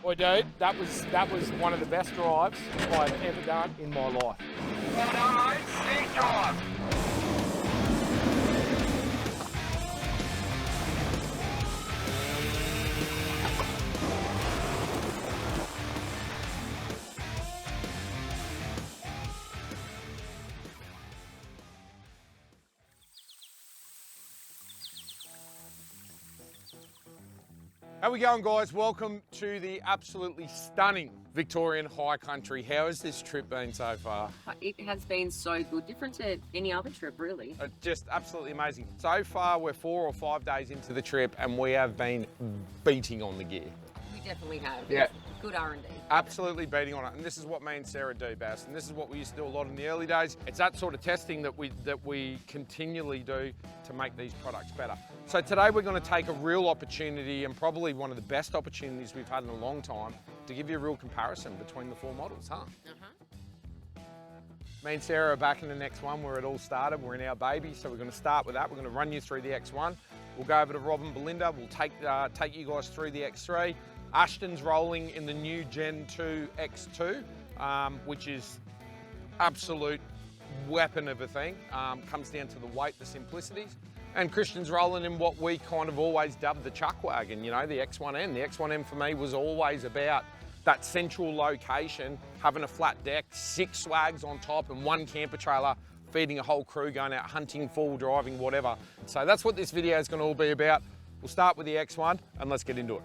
Boy, dude, that was one of the best drives I've ever done in my life. Well done, mate. Sick drive. How we going, guys? Welcome to the absolutely stunning Victorian High Country. How has this trip been so far? It has been so good, different to any other trip, really. Just absolutely amazing. So far, we're 4 or 5 days into the trip and we have been beating on the gear. We definitely have. Yeah. It's good R&D. Absolutely beating on it. And this is what me and Sarah do best. And this is what we used to do a lot in the early days. It's that sort of testing that we continually do to make these products better. So today we're going to take a real opportunity, and probably one of the best opportunities we've had in a long time, to give you a real comparison between the 4 models, huh? Me and Sarah are back in the next one where it all started. We're in our baby, so we're going to start with that. We're going to run you through the X1. We'll go over to Rob and Belinda. We'll take you guys through the X3. Ashton's rolling in the new GEN2 X2, which is absolute weapon of a thing. Comes down to the weight, the simplicities. And Christian's rolling in what we kind of always dubbed the chuck wagon, you know, the X1M. The X1M for me was always about that central location, having a flat deck, 6 swags on top and 1 camper trailer, feeding a whole crew, going out hunting, full driving, whatever. So that's what this video is going to all be about. We'll start with the X1 and let's get into it.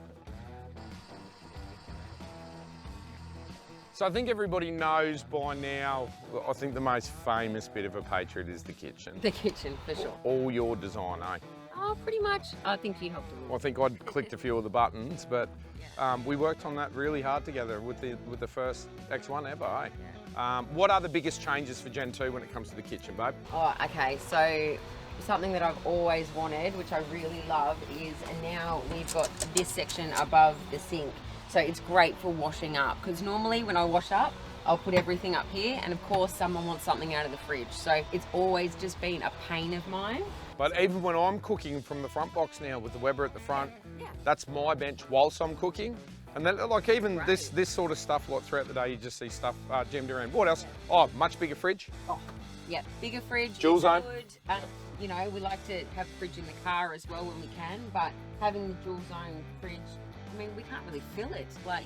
So I think everybody knows by now, I think the most famous bit of a Patriot is the kitchen. The kitchen, for sure. All your design, eh? Oh, pretty much. I think you helped a little. I think I'd clicked a few of the buttons, but we worked on that really hard together with the first X1 ever, eh? What are the biggest changes for Gen 2 when it comes to the kitchen, babe? Oh, okay. So something that I've always wanted, which I really love, is now we've got this section above the sink. So it's great for washing up, because normally when I wash up, I'll put everything up here, and of course someone wants something out of the fridge. So it's always just been a pain of mine. But even when I'm cooking from the front box now with the Weber at the front, that's my bench whilst I'm cooking. And then, like, even this sort of stuff, like throughout the day, you just see stuff jammed around. What else? Oh, much bigger fridge. Oh, yeah, bigger fridge. Dual zone. And, you know, we like to have fridge in the car as well when we can, but having the dual zone fridge, I mean, we can't really fill it. Like,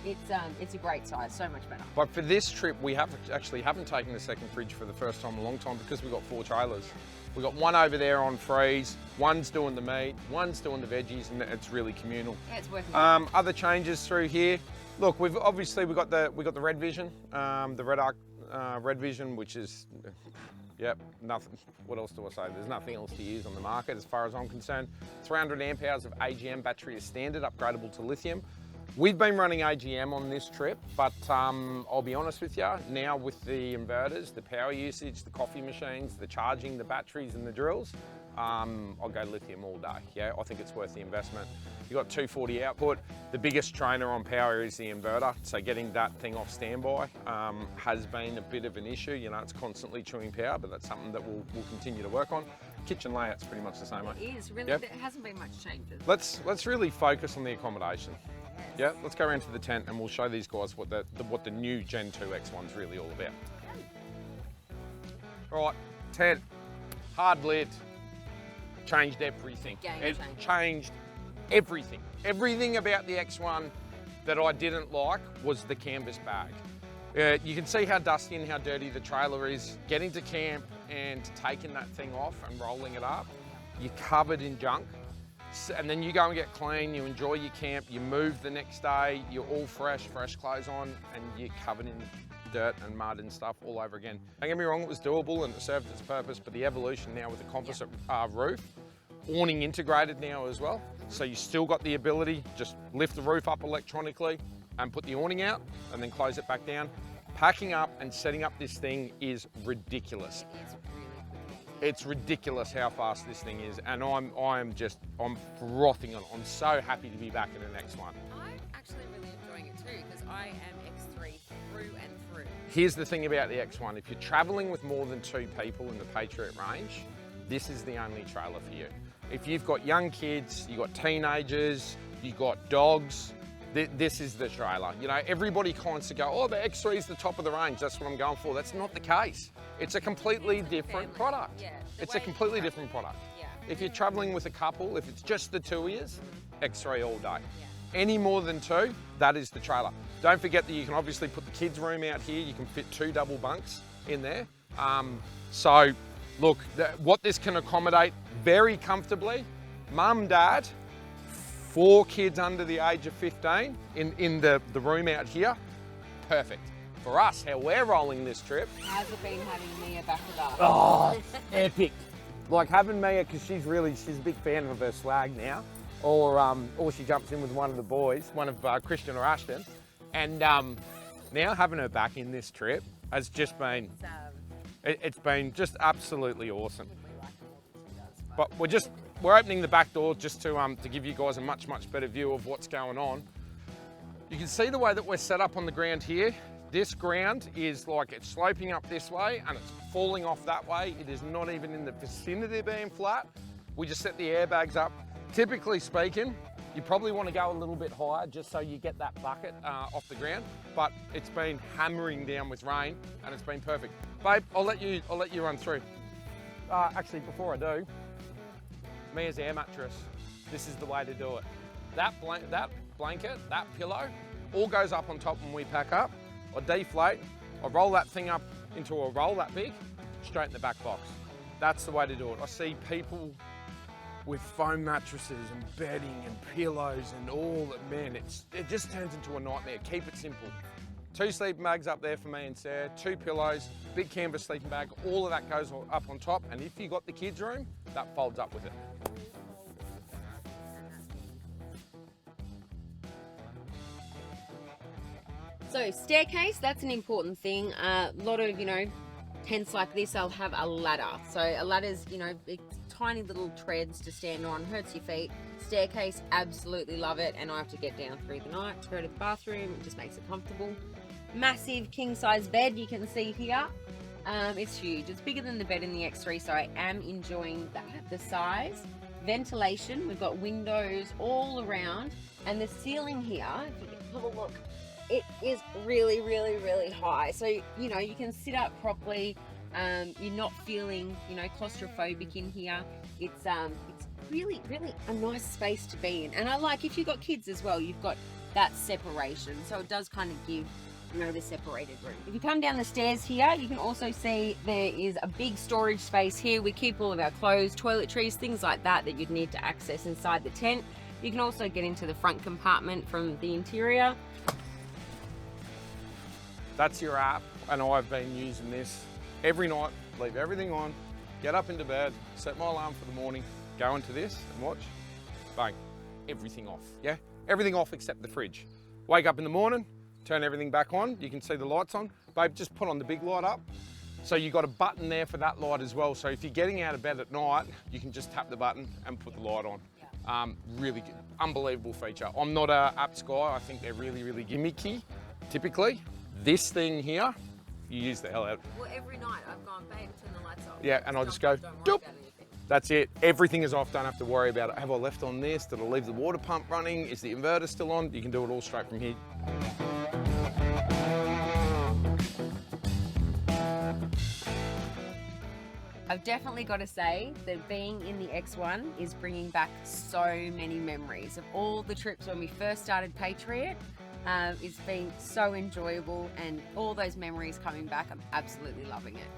it's a great size, so much better. But for this trip, we haven't taken the second fridge for the first time in a long time, because we've got 4 trailers. We've got one over there on freeze, one's doing the meat, one's doing the veggies, and it's really communal. Yeah, it's working. Other changes through here. Look, we've got the Red Vision, the Red Arc Red Vision, which is, yep, nothing. What else do I say? There's nothing else to use on the market as far as I'm concerned. 300 amp hours of AGM battery is standard, upgradable to lithium. We've been running AGM on this trip, but I'll be honest with you, now with the inverters, the power usage, the coffee machines, the charging, the batteries and the drills, I'll go lithium all day. Yeah, I think it's worth the investment. You've got 240 output. The biggest trainer on power is the inverter, so getting that thing off standby has been a bit of an issue. You know, it's constantly chewing power, but that's something that we'll continue to work on. Kitchen layout's pretty much the same, mate. It is, really, yep. There hasn't been much changes. Let's really focus on the accommodation. Yeah, let's go around to the tent and we'll show these guys what the new Gen 2 X1's really all about. All right, tent, hard lid, changed everything. It changed everything. Everything about the X1 that I didn't like was the canvas bag. You can see how dusty and how dirty the trailer is. Getting to camp and taking that thing off and rolling it up, you're covered in junk. And then you go and get clean, you enjoy your camp, you move the next day, you're all fresh clothes on, and you're covered in dirt and mud and stuff all over again. Don't get me wrong, it was doable and it served its purpose, but the evolution now with the composite roof, awning integrated now as well, so you still got the ability, just lift the roof up electronically and put the awning out and then close it back down. Packing up and setting up this thing is ridiculous. It's ridiculous how fast this thing is, and I'm frothing on it. I'm so happy to be back in the next one. I'm actually really enjoying it too, because I am X3 through and through. Here's the thing about the X1. If you're traveling with more than 2 people in the Patriot range, this is the only trailer for you. If you've got young kids, you've got teenagers, you've got dogs, This is the trailer. You know, everybody kind of go, oh, the X3 is the top of the range. That's what I'm going for. That's not the case. It's a completely different product. Yeah, it's a completely different product. Yeah. If you're traveling with a couple, if it's just the two of you, X3 all day. Yeah. Any more than two, that is the trailer. Don't forget that you can obviously put the kids' room out here. You can fit 2 double bunks in there. So look, what this can accommodate very comfortably, mum, dad, 4 kids under the age of 15 in the room out here, perfect. For us, how we're rolling this trip. How's it been having Mia back with us? Oh, epic. Like having Mia, because she's a big fan of her swag now. Or she jumps in with one of the boys, one of Christian or Ashton. And now having her back in this trip has just been, it's been just absolutely awesome. But we're opening the back door just to give you guys a much better view of what's going on. You can see the way that we're set up on the ground here. This ground is like it's sloping up this way and it's falling off that way. It is not even in the vicinity of being flat. We just set the airbags up. Typically speaking, you probably want to go a little bit higher just so you get that bucket off the ground, but it's been hammering down with rain and it's been perfect. Babe, I'll let you run through. Actually, before I do, Mia's air mattress, this is the way to do it. That blanket, that pillow, all goes up on top when we pack up. I deflate, I roll that thing up into a roll that big, straight in the back box. That's the way to do it. I see people with foam mattresses and bedding and pillows and all that, man, it just turns into a nightmare. Keep it simple. 2 sleeping bags up there for me and Sarah, 2 pillows, big canvas sleeping bag, all of that goes up on top, and if you got the kids' room, that folds up with it. So staircase, that's an important thing. A lot of, tents like this, I'll have a ladder. So a ladder's, big, tiny little treads to stand on, hurts your feet. Staircase, absolutely love it. And I have to get down through the night to go to the bathroom. It just makes it comfortable. Massive king size bed you can see here. It's huge. It's bigger than the bed in the X3, so I am enjoying that, the size. Ventilation, we've got windows all around. And the ceiling here, if you can have a look, it is really high. So, you can sit up properly. You're not feeling, claustrophobic in here. It's really a nice space to be in. And I like, if you've got kids as well, you've got that separation. So it does kind of give, the separated room. If you come down the stairs here, you can also see there is a big storage space here. We keep all of our clothes, toiletries, things like that you'd need to access inside the tent. You can also get into the front compartment from the interior. That's your app, and I've been using this every night, leave everything on, get up into bed, set my alarm for the morning, go into this and watch, bang, everything off, yeah? Everything off except the fridge. Wake up in the morning, turn everything back on, you can see the lights on. Babe, just put on the big light up. So you've got a button there for that light as well. So if you're getting out of bed at night, you can just tap the button and put the light on. Really good, unbelievable feature. I'm not a apps guy, I think they're really gimmicky, typically. This thing here, you use the hell out of it. Well, every night I've gone, babe, turn the lights off. Yeah, and I'll just go, doop. That's it. Everything is off, don't have to worry about it. Have I left on this? Did I leave the water pump running? Is the inverter still on? You can do it all straight from here. I've definitely got to say that being in the X1 is bringing back so many memories of all the trips when we first started Patriot. It's been so enjoyable, and all those memories coming back, I'm absolutely loving it.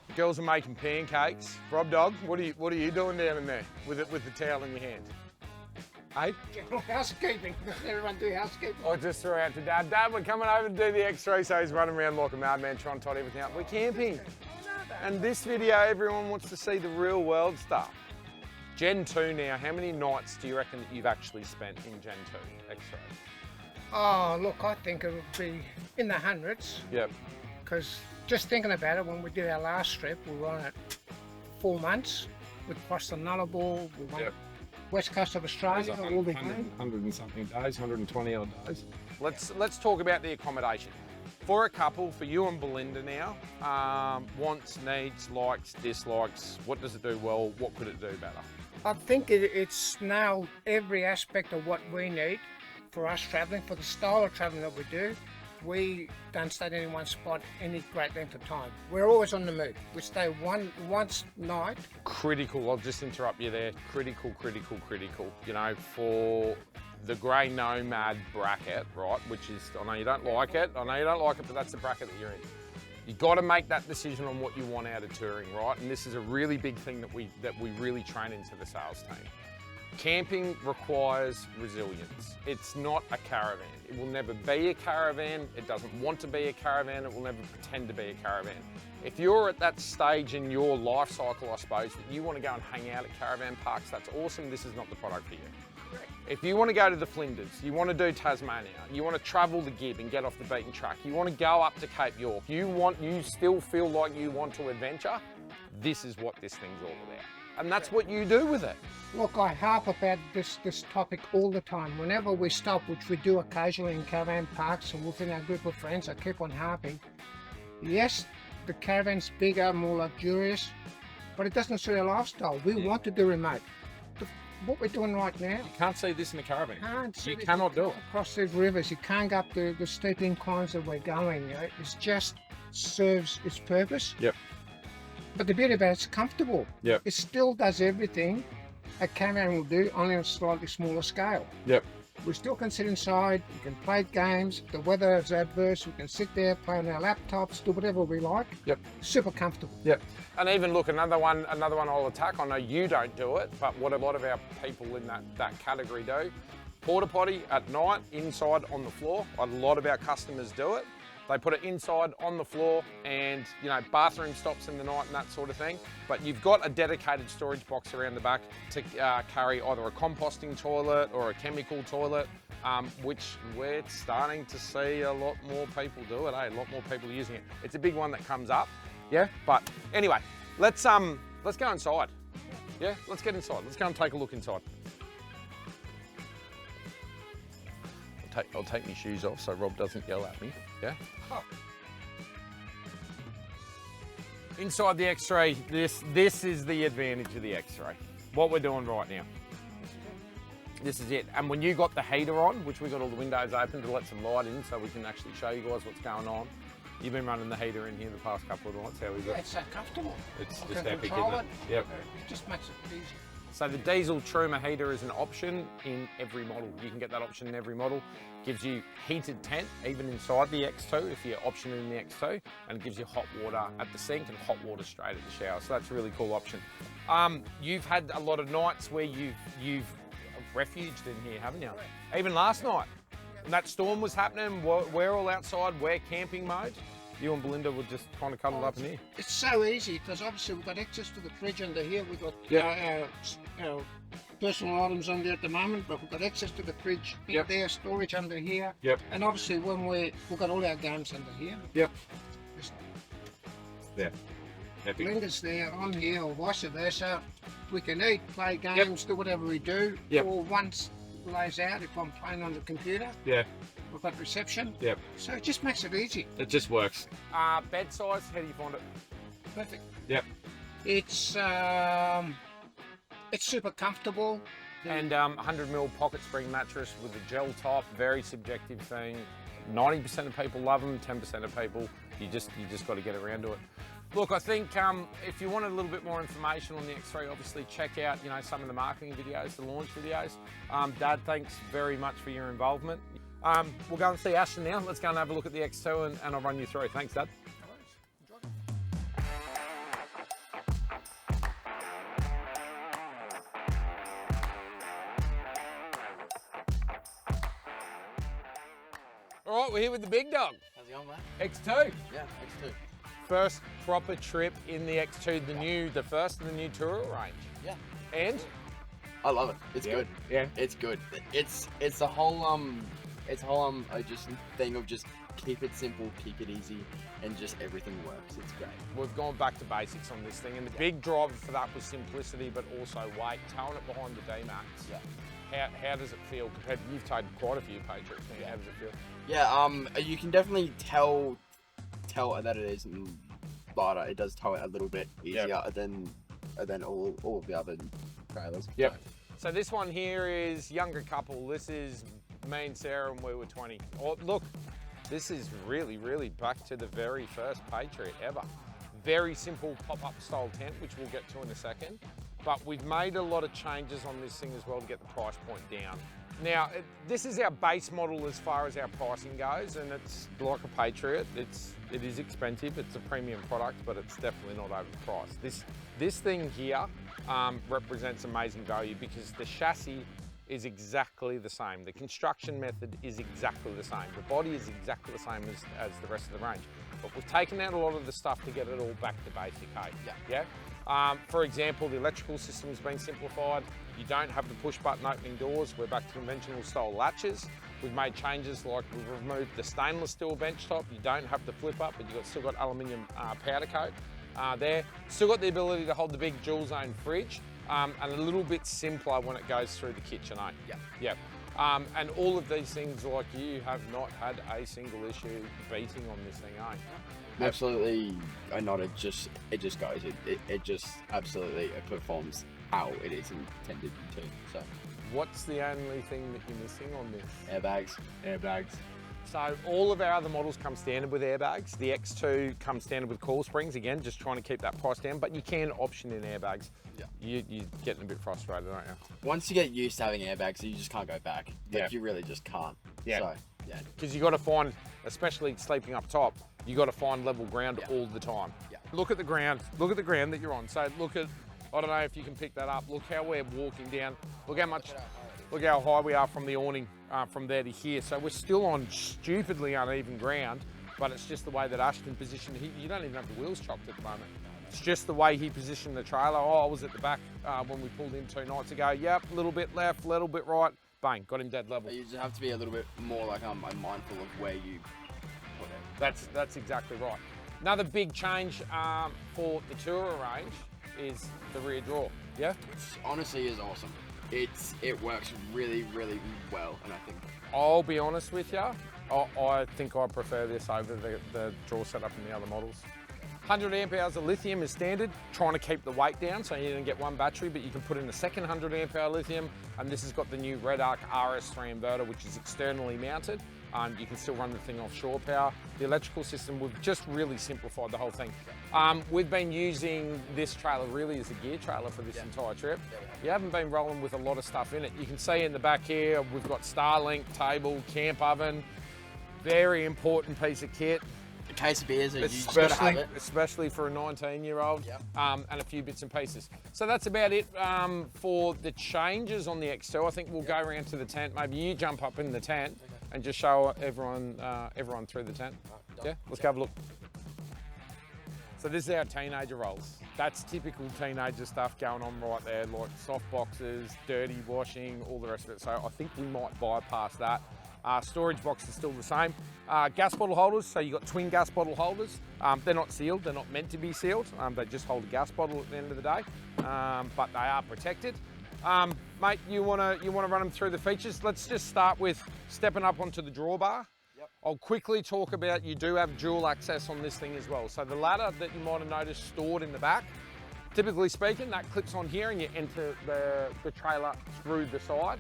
The girls are making pancakes. Rob Dog, what are you doing down in there with the towel in your hand? Hey? Housekeeping. Everyone do housekeeping. I just threw out to Dad. Dad, we're coming over to do the X3, so he's running around like a madman trying to tot everything up. We're camping. And this video, everyone wants to see the real world stuff. Gen 2 now, how many nights do you reckon that you've actually spent in Gen 2 X-ray? Oh, look, I think it would be in the hundreds. Yep. Because just thinking about it, when we did our last trip, we were on it 4 months. We crossed the Nullarbor, we went west coast of Australia, all the 100 and something days, 120 odd days. Let's talk about the accommodation. For a couple, for you and Belinda now, wants, needs, likes, dislikes, what does it do well, what could it do better? I think it's now every aspect of what we need for us travelling, for the style of travelling that we do. We don't stay in any one spot any great length of time. We're always on the move. We stay once night. Critical, I'll just interrupt you there. Critical. You know, for the grey nomad bracket, right, which is, I know you don't like it, but that's the bracket that you're in. You've got to make that decision on what you want out of touring, right? And this is a really big thing that we really train into the sales team. Camping requires resilience. It's not a caravan. It will never be a caravan. It doesn't want to be a caravan. It will never pretend to be a caravan. If you're at that stage in your life cycle, I suppose, that you want to go and hang out at caravan parks, that's awesome. This is not the product for you. If you want to go to the Flinders, you want to do Tasmania, you want to travel the Gib and get off the beaten track, you want to go up to Cape York, you still feel like you want to adventure, this is what this thing's all about. And that's what you do with it. Look, I harp about this topic all the time. Whenever we stop, which we do occasionally in caravan parks and within our group of friends, I keep on harping. Yes, the caravan's bigger, more luxurious, but it doesn't suit our lifestyle. We want to do remote. What we're doing right now, You can't see this in a caravan. You it cannot do it. across these rivers. You can't go up the steep inclines that we're going. You know? It just serves its purpose. Yep. But the beauty about it's comfortable. Yep. It still does everything a caravan will do, only on a slightly smaller scale. Yep. We still can sit inside, we can play games, if the weather is adverse, we can sit there, play on our laptops, do whatever we like. Yep. Super comfortable. Yep. And even look, another one I'll attack. I know you don't do it, but what a lot of our people in that category do, porta potty at night, inside on the floor. A lot of our customers do it. They put it inside on the floor and, you know, bathroom stops in the night and that sort of thing. But you've got a dedicated storage box around the back to carry either a composting toilet or a chemical toilet, which we're starting to see a lot more people do it, a lot more people using it. It's a big one that comes up, yeah? But anyway, let's go inside. Yeah, let's get inside. Let's go and take a look inside. I'll take my shoes off so Rob doesn't yell at me, yeah? Inside the X-ray, this is the advantage of the X-ray. What we're doing right now. This is it. And when you got the heater on, which we got all the windows open to let some light in so we can actually show you guys what's going on. You've been running the heater in here the past couple of nights. How is it? It's so comfortable. It's I just can epic, control isn't it? Yep. It just makes it easy. So the diesel Truma heater is an option in every model. You can get that option in every model. Gives you heated tent, even inside the X2, if you're optioning in the X2, and it gives you hot water at the sink and hot water straight at the shower. So that's a really cool option. You've had a lot of nights where you've refuged in here, haven't you? Even last night, when that storm was happening, we're all outside, we're camping mode. You and Belinda would just kind of cuddle up in here. It's so easy because obviously we've got access to the fridge under here. We've got our personal items on there at the moment, but we've got access to the fridge in there, storage under here. Yep. And obviously when we've got all our games under here. Yep. Just there. Epic. Belinda's there, I'm here, or vice versa. We can eat, play games, do whatever we do. Yep. Or once it lays out, if I'm playing on the computer, Yeah. we've got reception. Yep. So it just makes it easy. It just works. Bed size, how do you find it? Perfect. Yep. It's super comfortable. And 100mm pocket spring mattress with a gel top, very subjective thing. 90% of people love them, 10% of people, you just got to get around to it. Look, I think if you want a little bit more information on the X-ray, obviously check out some of the marketing videos, the launch videos. Dad, thanks very much for your involvement. We'll go and see Ashton now. Let's go and have a look at the X2 and I'll run you through. Thanks, Dad. All right, we're here with the big dog. How's it going, mate? X2. Yeah, X2. First proper trip in the X2, the first of the new Tourer range. Yeah. And? I love it. It's good. Yeah. It's good. It's a whole just thing of just keep it simple, keep it easy, and just everything works. It's great. We've gone back to basics on this thing, and the big driver for that was simplicity, but also weight, towing it behind the D-Max. Yeah. how does it feel compared to, you've towed quite a few Patriots now, how does it feel? Yeah, you can definitely tell that it is lighter. It does tow it a little bit easier than all of the other trailers. Yep. So this one here is younger couple. This is me and Sarah, and we were 20. Oh, look, this is really, really back to the very first Patriot ever. Very simple pop-up style tent, which we'll get to in a second. But we've made a lot of changes on this thing as well to get the price point down. Now, this is our base model as far as our pricing goes, and it's like a Patriot. It is expensive, it's a premium product, but it's definitely not overpriced. This thing here represents amazing value because the chassis is exactly the same. The construction method is exactly the same. The body is exactly the same as the rest of the range. But we've taken out a lot of the stuff to get it all back to basic, hey? For example, the electrical system has been simplified. You don't have the push button opening doors. We're back to conventional style latches. We've made changes like we've removed the stainless steel bench top. You don't have the flip up, but you've still got aluminium powder coat there. Still got the ability to hold the big dual zone fridge and a little bit simpler when it goes through the kitchen, eh? Yep. And all of these things, like, you have not had a single issue beating on this thing, eh? Absolutely, it just goes. It just absolutely performs how it is intended to. So, what's the only thing that you're missing on this? Airbags. So all of our other models come standard with airbags. The X2 comes standard with coil springs, again, just trying to keep that price down, but you can option in airbags. Yeah. You're getting a bit frustrated, aren't you? Once you get used to having airbags, you just can't go back. Yeah. You really just can't. Yeah. So, yeah. Because you got to find, especially sleeping up top, you got to find level ground all the time. Yeah. Look at the ground that you're on. So look at, I don't know if you can pick that up. Look how we're walking down. Look how high we are from the awning, from there to here. So we're still on stupidly uneven ground, but it's just the way that Ashton positioned. You don't even have the wheels chopped at the moment. It's just the way he positioned the trailer. Oh, I was at the back when we pulled in 2 nights ago. Yep, a little bit left, a little bit right. Bang, got him dead level. You just have to be a little bit more like mindful of where you put it. That's exactly right. Another big change for the tourer range is the rear drawer. Yeah? Which honestly is awesome. It works really, really well, and I think... I'll be honest with you, I think I prefer this over the drawer setup in the other models. 100 amp hours of lithium is standard, trying to keep the weight down, so you don't get one battery, but you can put in a second 100 amp hour lithium, and this has got the new Red Arc RS3 inverter, which is externally mounted. You can still run the thing off shore power. The electrical system, we've just really simplified the whole thing. We've been using this trailer really as a gear trailer for this entire trip. You haven't been rolling with a lot of stuff in it. You can see in the back here, we've got Starlink, table, camp oven, very important piece of kit. A case of beers, you just gotta have it. Especially for a 19-year-old, Yep. And a few bits and pieces. So that's about it for the changes on the X2. I think we'll go around to the tent. Maybe you jump up in the tent and just show everyone through the tent. Yeah, let's go have a look. So this is our teenager rolls. That's typical teenager stuff going on right there, like soft boxes, dirty washing, all the rest of it. So I think we might bypass that. Storage box is still the same. Gas bottle holders, so you've got twin gas bottle holders. They're not sealed, they're not meant to be sealed. They just hold a gas bottle at the end of the day, but they are protected. Mate, you wanna run them through the features? Let's just start with stepping up onto the drawbar. Yep. I'll quickly talk about, you do have dual access on this thing as well. So the ladder that you might have noticed stored in the back, typically speaking, that clips on here and you enter the trailer through the side.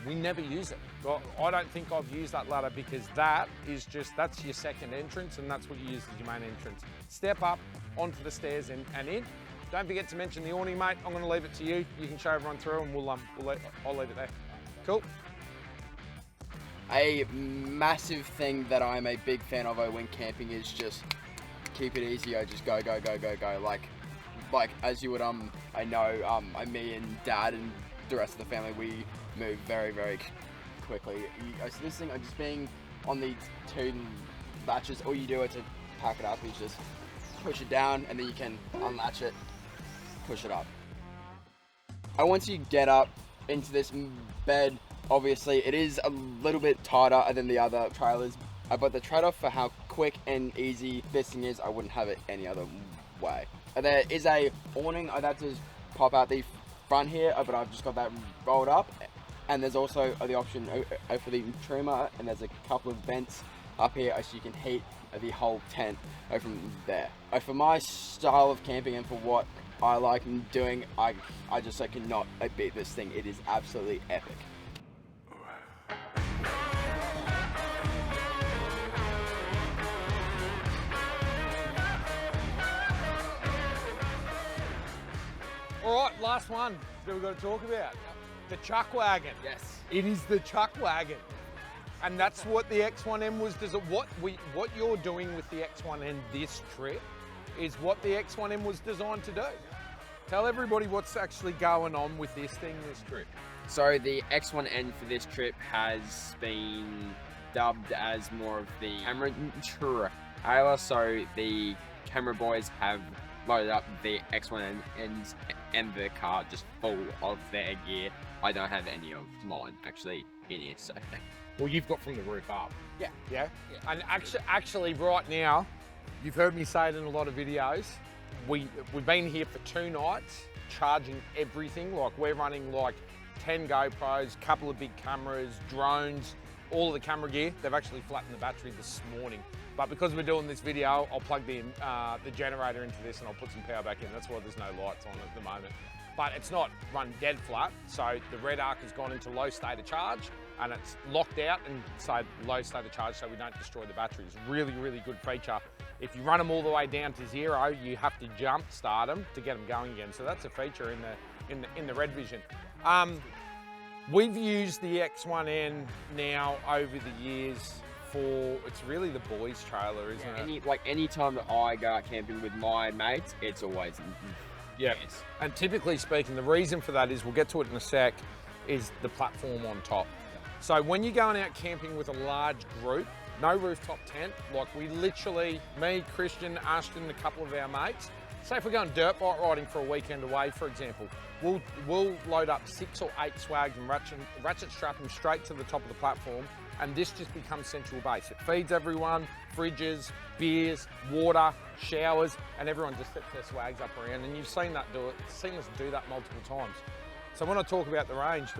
We never use it. Well, I don't think I've used that ladder because that's your second entrance and that's what you use as your main entrance. Step up onto the stairs and in. Don't forget to mention the awning, mate. I'm gonna leave it to you. You can show everyone through and I'll leave it there. Cool. A massive thing that I'm a big fan of when camping is just keep it easy. I just go. Like as you would I know me and Dad and the rest of the family, we move very, very quickly. So this thing, just being on these 2 latches, all you do to pack it up is just push it down and then you can unlatch it, push it up. And once you get up into this bed, obviously it is a little bit tighter than the other trailers, but the trade-off for how quick and easy this thing is, I wouldn't have it any other way. There is a awning, I'd have to pop out the front here, but I've just got that rolled up. And there's also the option for the trimmer, and there's a couple of vents up here so you can heat the whole tent from there. For my style of camping and for what I like doing, I cannot beat this thing. It is absolutely epic. All right, last one that we've got to talk about. The chuck wagon. Yes. It is the chuck wagon. And that's what the X1M was. What you're doing with the X1M this trip is what the X1M was designed to do. Tell everybody what's actually going on with this thing this trip. So the X1N for this trip has been dubbed as more of the camera trailer. So the camera boys have loaded up the X1N and the car just full of their gear. I don't have any of mine actually in here, so. Well, you've got from the roof up. Yeah. Yeah? And actually right now, you've heard me say it in a lot of videos, we've been here for 2 nights, charging everything. Like we're running like 10 GoPros, couple of big cameras, drones, all of the camera gear. They've actually flattened the battery this morning. But because we're doing this video, I'll plug the generator into this and I'll put some power back in. That's why there's no lights on at the moment. But it's not run dead flat. So the red arc has gone into low state of charge and it's locked out and so low state of charge so we don't destroy the batteries. Really, really good feature. If you run them all the way down to 0, you have to jump start them to get them going again. So that's a feature in the Red Vision. We've used the X1N now over the years for, it's really the boys' trailer, isn't it? Any time that I go out camping with my mates, it's always yeah. yes. And typically speaking, the reason for that is, we'll get to it in a sec, is the platform on top. So when you're going out camping with a large group, no rooftop tent, like we literally, me, Christian, Ashton, a couple of our mates, say if we're going dirt bike riding for a weekend away, for example, we'll load up 6 or 8 swags and ratchet strap them straight to the top of the platform, and this just becomes central base. It feeds everyone, fridges, beers, water, showers, and everyone just sets their swags up around, and you've seen us do that multiple times. So when I talk about the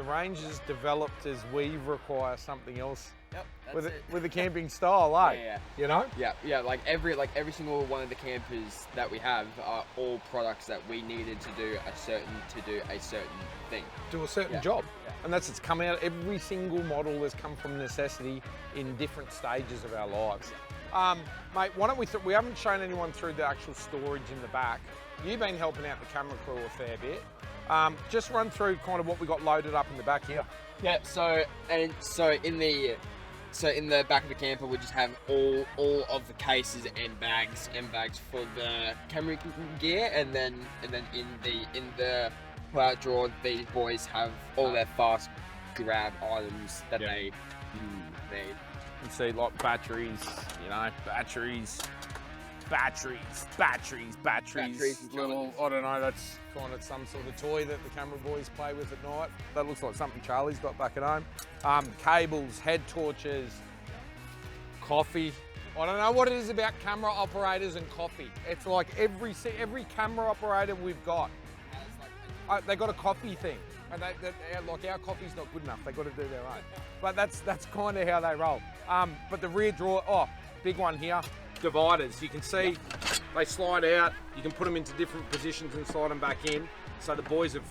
range is developed as we require something else. Yep, with a camping style, like, yeah. you know? Yeah, like every single one of the campers that we have are all products that we needed to do a certain thing. Do a certain job. Yeah. And it's come out, every single model has come from necessity in different stages of our lives. Mate, why don't we haven't shown anyone through the actual storage in the back. You've been helping out the camera crew a fair bit. Just run through kind of what we got loaded up in the back here. Yeah, so in the back of the camper we just have all of the cases and bags for the camera gear, and then in the pull-out drawer these boys have all their fast grab items that they need. You see like batteries, you know, batteries. Little, I don't know, that's kind of some sort of toy that the camera boys play with at night. That looks like something Charlie's got back at home. Cables, head torches, coffee. I don't know what it is about camera operators and coffee. It's like every camera operator we've got, they got a coffee thing. And like our coffee's not good enough, they got to do their own. But that's kind of how they roll. But the rear drawer, big one here. Dividers, you can see they slide out, you can put them into different positions and slide them back in. So the boys I'm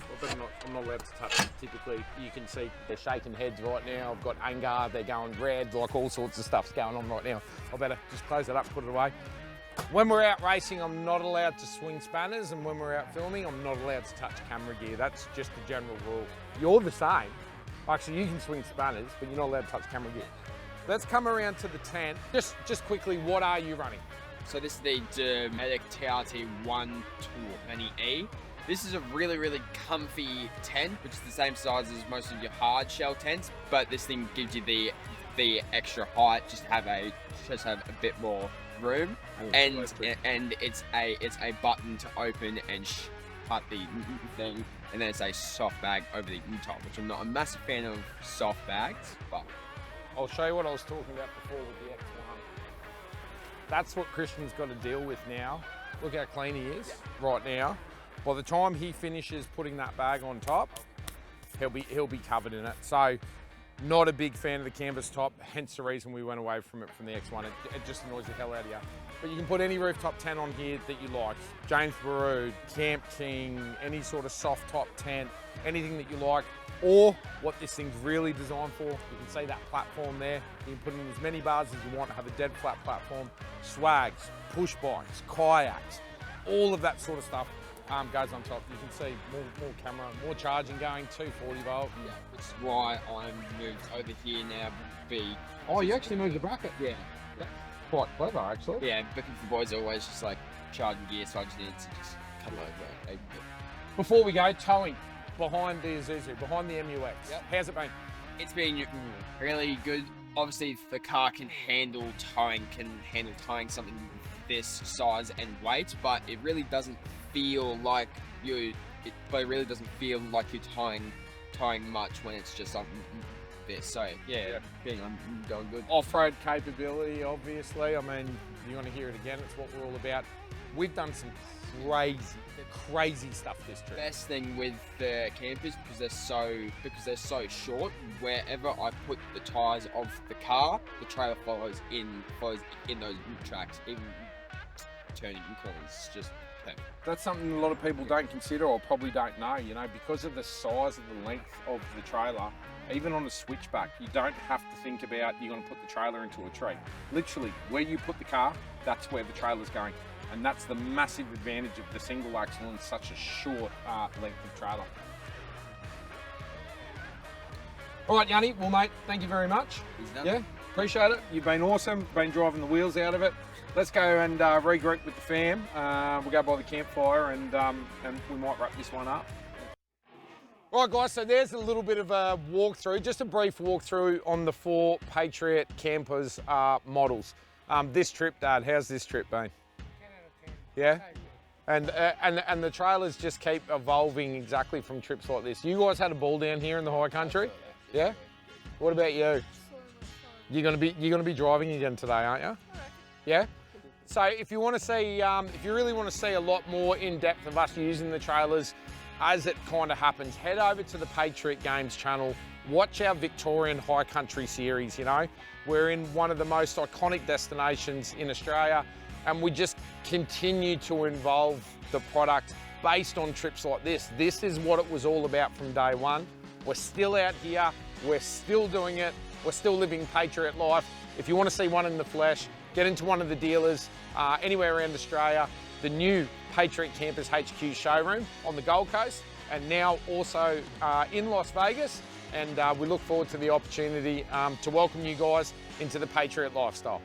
not allowed to touch them typically. You can see they're shaking heads right now. I've got anger, they're going red, like all sorts of stuff's going on right now. I better just close it up, put it away. When we're out racing, I'm not allowed to swing spanners, and when we're out filming, I'm not allowed to touch camera gear. That's just the general rule. You're the same. Actually, you can swing spanners, but you're not allowed to touch camera gear. Let's come around to the tent. Just quickly, what are you running? So this is the Dometic TRT 120E. This is a really, really comfy tent, which is the same size as most of your hard shell tents, but this thing gives you the extra height, just have a bit more room, and it's a button to open and shut the thing, and then it's a soft bag over the top, which I'm not a massive fan of soft bags, but I'll show you what I was talking about before with the X1. That's what Christian's got to deal with now. Look how clean he is right now. By the time he finishes putting that bag on top, he'll be covered in it. So not a big fan of the canvas top, hence the reason we went away from it from the X1. It just annoys the hell out of you. But you can put any rooftop tent on here that you like. James Baroud, Camp King, any sort of soft top tent, anything that you like. Or what this thing's really designed for, you can see that platform there. You can put in as many bars as you want, have a dead flat platform, swags, push bikes, kayaks, all of that sort of stuff goes on top. You can see more camera, more charging going, 240 volt. Yeah, which is why I'm moved over here now. Oh, you actually moved the bracket? Yeah. That's quite clever, actually. Yeah, because the boys are always just like charging gear, so I just needed to just cut it over. Before we go, towing behind the Isuzu, behind the MUX. Yep. How's it been? It's been really good. Obviously, if the car can handle towing something this size and weight, but it really doesn't feel like you're towing much when it's just something this. So yeah, I'm going good. Off-road capability, obviously. I mean, you want to hear it again, it's what we're all about. We've done some crazy stuff this trip. Best thing with the campers, because they're so short, wherever I put the tyres of the car, the trailer follows in those tracks, even turning corners. It's just perfect. That's something a lot of people don't consider or probably don't know, you know, because of the size of the length of the trailer. Even on a switchback, you don't have to think about you're going to put the trailer into a tree. Literally, where you put the car, that's where the trailer's going. And that's the massive advantage of the single axle and such a short length of trailer. All right, Yanni, well, mate, thank you very much. Yeah, appreciate it. You've been awesome, been driving the wheels out of it. Let's go and regroup with the fam. We'll go by the campfire and we might wrap this one up. All right, guys, so there's a little bit of a walkthrough, just a brief walkthrough on the 4 Patriot Campers models. This trip, Dad, how's this trip been? 10 out of 10. Yeah? And the trailers just keep evolving exactly from trips like this. You guys had a ball down here in the High Country? Yeah? What about you? You're gonna be driving again today, aren't you? Yeah? So if you want to see, if you really want to see a lot more in depth of us using the trailers as it kind of happens, head over to the Patriot Games channel, watch our Victorian High Country series, you know. We're in one of the most iconic destinations in Australia, and we just continue to involve the product based on trips like this. This is what it was all about from day one. We're still out here, we're still doing it, we're still living Patriot life. If you want to see one in the flesh, get into one of the dealers anywhere around Australia. The new Patriot Campers HQ showroom on the Gold Coast, and now also in Las Vegas. And we look forward to the opportunity to welcome you guys into the Patriot lifestyle.